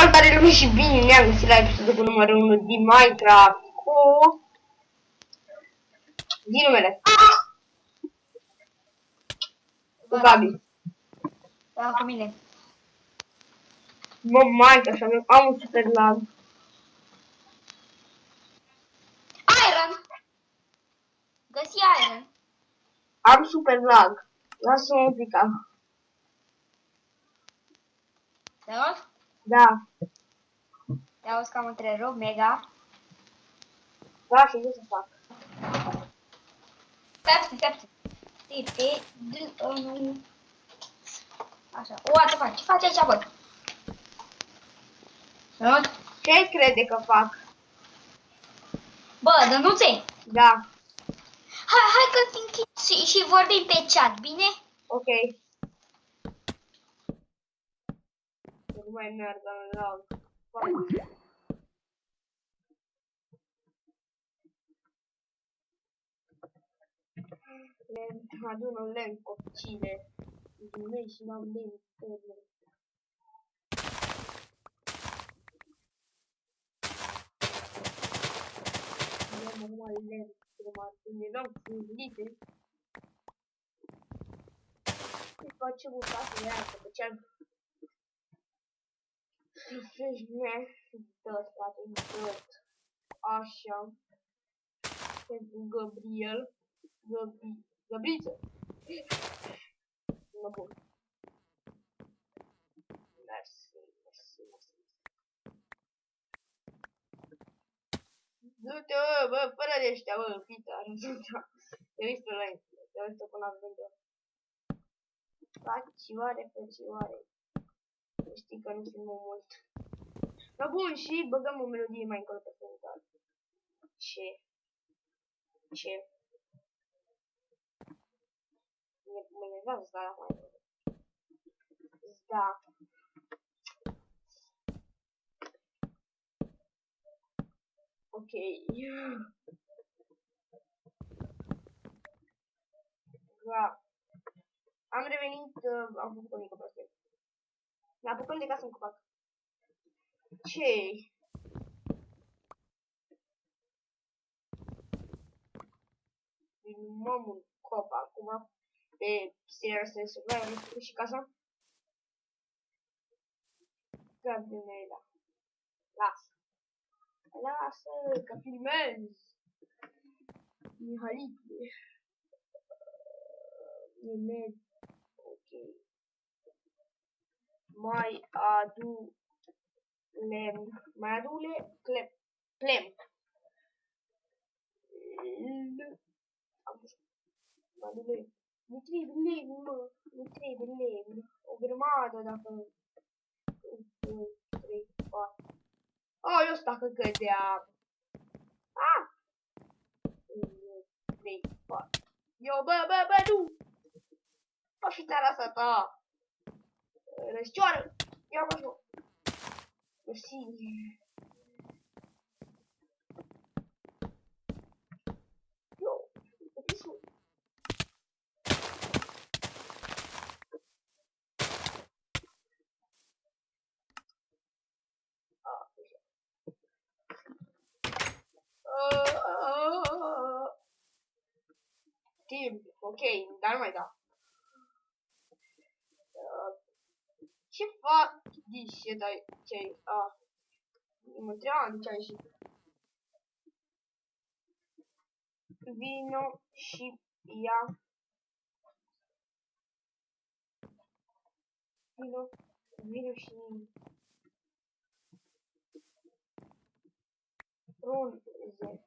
Salutare lumii și bine ne-am găsit la episodul cu numărul 1 din Minecraft cu... din numele. Cu Gabi. Da, cu mine. Mă, Minecraft, am un super lag. Iron! Găsi Iron. Am super lag. Lasă-mă un pic. Te rog? Da. Te auzi că am întrerupt, mega. Da, și ce să fac? Stai. Așa. O, ce faci? Ce faci aici, bă? Te rog? Ce crede că fac? Bă, Dănuțe! Da. Hai că te închid și vorbim pe chat, bine? Ok. Nu mai merg în lag. Adună lemn copcine. Dumnei și n-am lemn tărbă. Ia normal lemn. Eram fuzlite. Îi face bucată de aia, că făceam fresh meh. Dă spate, dă. Așa. Pentru Gabriel. Gabriță. Mă bun. Mersi. Du-te, bă, fără de ăștia, bă, pita, te uiți pe noi, te uiți până la vândă. Frăcioare. Știi că nu filmăm mult. Dar bun, și băgăm o melodie mai încolo pe fundal. Ce? Mă enervează asta la mai încolo. Da. Ok. Da. Am revenit, am făcut o mică prostie. Ne apucăm de casă în copac. Ce-i? Filmăm un cop acum pe Serious Survivor și casa. Gabriela. Lasă, că filmez. Mihalite. Ned. Ok. Mai adu lemn. Mai adu clem. Mai adu lemn. Nu trebuie lemn, mă. Nu trebuie lemn. O grămadă dacă... 1, 2, 3, 4. Oh, eu stau că cădea. Ah! 1, 2, 3, 4. Eu, bă, nu! O fi țara asta ta! Rășcioară! Ia mă joc! Mersi! Eu, ofisul! Timp, ok, dar nu mai da. Ce fac? Ce dai? Ce-ai? Mă întream de ce ai ieșit. Vino și ia. Vino și... Frunze.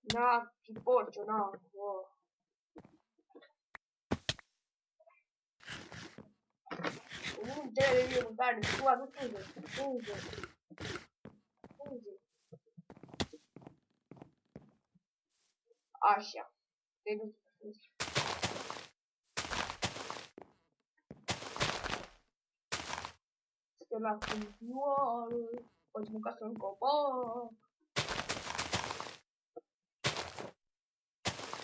Na, fi porcio, na. Nu trebuie de mâncare, tu adu frunze. Așa. Te duci pe frunze. Stella Fântioară, poți mânca să-mi copac.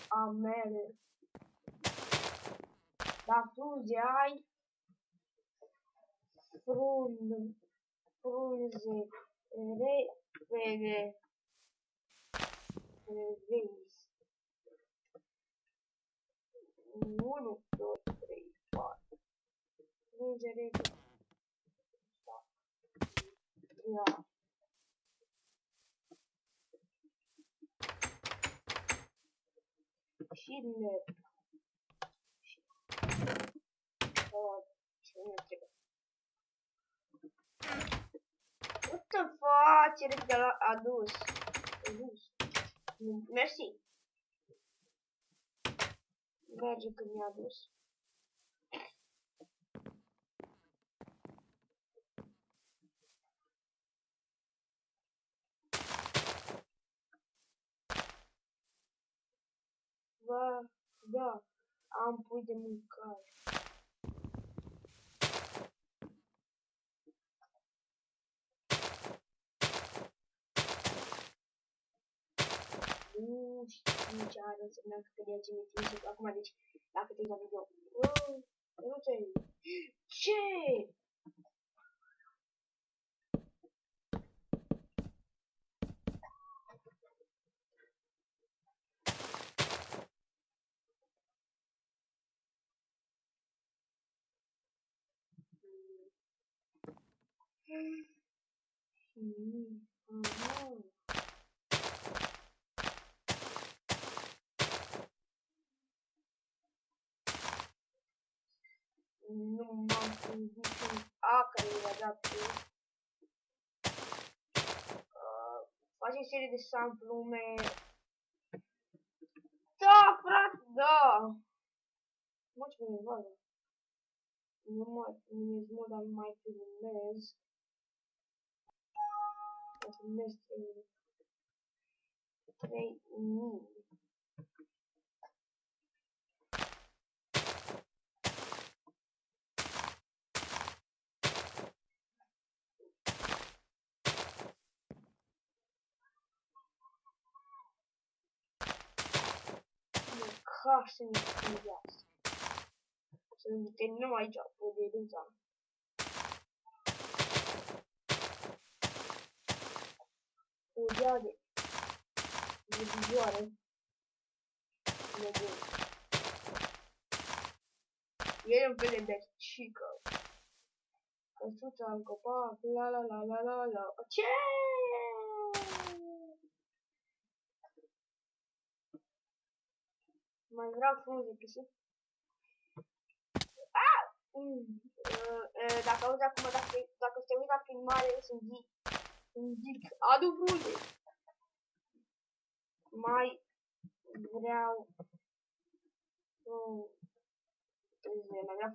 Amele. Da, frunze ai. frunze repede. Revisi. 1, 2, 3, 4. Frunze repede. Ia. Chile. Ce nu trebuie. What the fuck? Ce repede l-a adus. Mersi. Merge când mi-a adus. Da, am pui de mâncare. Nu știu ce are însemnat că de ce mi-e trimis acum, deci dacă te la video. Nu te... Ce? Nu m-am prins niciun A care mi-a dat face serie de samplume. Da, frate, da! Mă, ce mi-e vadă? Nu mai filmez, mă, dar nu mai filmez. Mă filmez 3000. Ca să-mi filmează. Să ne terminăm aici, poderința. Podea de vizoare. Nebun. E un fel de bercică. Căsuța în copac, la la la la la la. Ce? Mai vreau frunze pisic. Dacă auzi acum, dacă te uiți la filmare, sunt zic, adu frunze. Mai vreau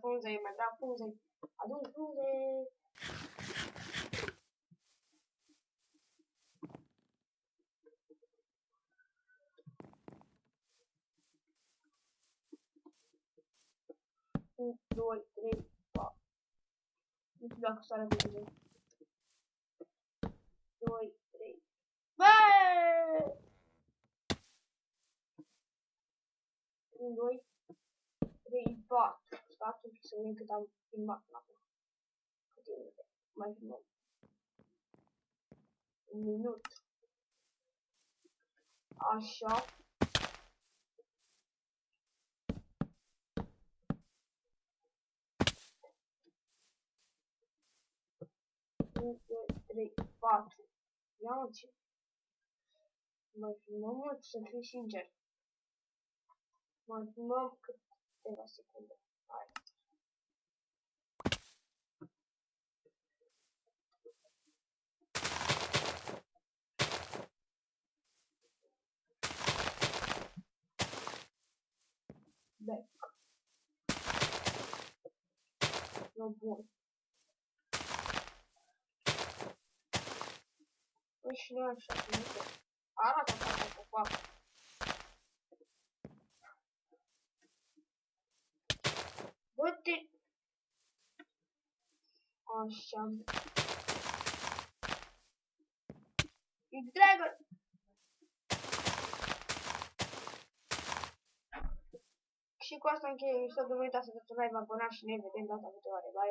frunze, mai vreau frunze, adu frunze. Un, 2, 3, 4. Nu știu dacă s-a arătat bine. 2, 3. Băi! 1, 2, 3, 4. Stați un pic să vedem cât am filmat acum. Câte minute? Mai filmăm. 1 minut. Așa. Un, 2, 3, 4. Ia mă ce. Mai filmăm mult, să fiu sincer. Mai filmăm câteva secunde. Hai. Back. No bun. Păi și noi așa, arată ca copac. Bă-te! Așa. X-Dragon! Și cu asta încheiem episodul, nu uitați să dați un like, vă abonați și ne vedem data viitoare. Bye!